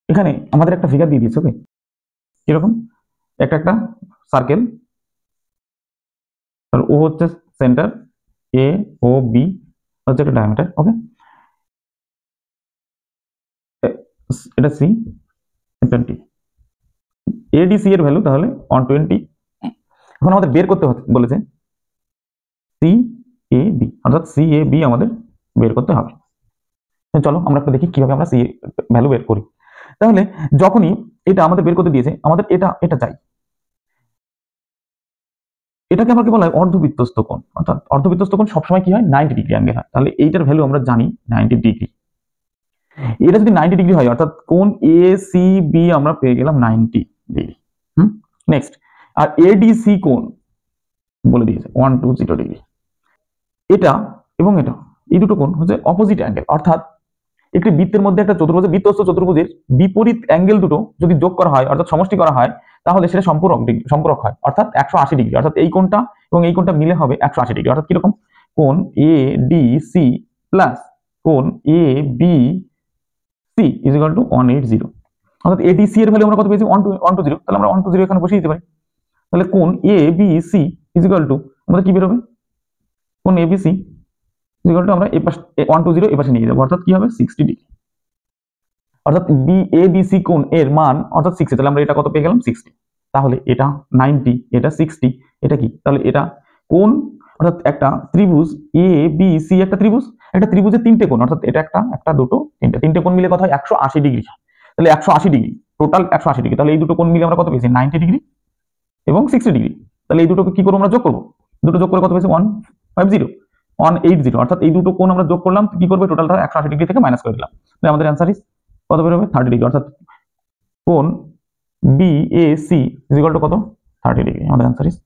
এখানে আমাদের একটা ফিগার দিয়ে দিয়েছে, ওকে, কিরকম, একটা সার্কেল, আর ও হচ্ছে সেন্টার, এ ও বি হচ্ছে একটা ডায়ামিটার, ওকে, এটা সি, এটা ডি, এডিসি এর ভ্যালু তাহলে 120। এখন আমাদের বের করতে বলেছে সি এ বি, অর্থাৎ সি এ বি আমাদের বের করতে হবে। চলো আমরা একটু দেখি কিভাবে আমরা সি ভ্যালু বের করি। তাহলে যখনই এটা আমাদের বের করতে দিয়েছে, আমাদের এটা চাই, এটাকে আমরা কি বলা হয় অর্ধবৃত্তস্থ কোণ, অর্থাৎ অর্ধবৃত্তস্থ কোণ সবসময় কি হয় 90 ডিগ্রি অ্যাঙ্গেল হয়। তাহলে এইটার ভ্যালু আমরা জানি 90 ডিগ্রি। এটা যদি 90 ডিগ্রি হয় অর্থাৎ কোণ এ সি বি আমরা পেয়ে গেলাম 90 ডিগ্রি। নেক্সট, আর এডিসি কোণ বলে দিয়েছে 120 ডিগ্রি। এটা এবং এটা, এই দুটো কোণ হচ্ছে অপোজিট অ্যাঙ্গেল, অর্থাৎ একটি বৃত্তের মধ্যে একটা চতুর্ভুজের, বৃত্তস্থ চতুর্ভুজের বিপরীত অ্যাঙ্গেল দুটো যদি যোগ করা হয় অর্থাৎ সমষ্টি করা হয়, তাহলে সেটা সম্পূরক হয়, অর্থাৎ 180 ডিগ্রি। অর্থাৎ এই কোণটা এবং এই কোণটা মিলে হবে 180 ডিগ্রি। অর্থাৎ কিরকম, কোণ এ ডি সি প্লাস কোণ A B C is equal to 180। অর্থাৎ এডিসি এর ভ্যালু আমরা কত পেয়েছি 120। তাহলে আমরা 120 এখানে বসিয়ে দিতে পারি। তাহলে কোণ A B C is equal to আমাদের কি বেরোবে, কোণ A B C is equal to আমরা এই পাশে 120 এই পাশে নিয়ে যাবো, অর্থাৎ কি হবে 60 ডিগ্রি। অর্থাৎ বি এ বি সি কোণ এর মান অর্থাৎ 60। তাহলে আমরা এটা কত পেয়ে গেলাম 60। তাহলে এটা 90, এটা 60, এটা কি, তাহলে এটা কোণ, অর্থাৎ একটা ত্রিভুজ এ বি সি, একটা ত্রিভুজের তিনটে কোণ, অর্থাৎ এটা একটা দুটো তিনটে কোণ মিলে কত হয় 180 ডিগ্রি। তাহলে 180 ডিগ্রি, টোটাল 180 ডিগ্রি। তাহলে এই দুটো কোণ মিলে আমরা কত পেয়েছি 90 ডিগ্রি এবং 60 ডিগ্রি। তাহলে এই দুটোকে কি করবো আমরা যোগ করবো, দুটো যোগ করে কত পেয়েছি 180, অর্থাৎ এই দুটো কোণ আমরা যোগ করলাম, কি করবে টোটালটা 180 ডিগ্রি থেকে মাইনাস করে দিলাম। তাহলে আমাদের অ্যান্সার ইজ কত বেরোবে 30 ডিগ্রি। অর্থাৎ কোণ B A C is equal to কত 30 ডিগ্রি। আমাদের অ্যান্সার ইজ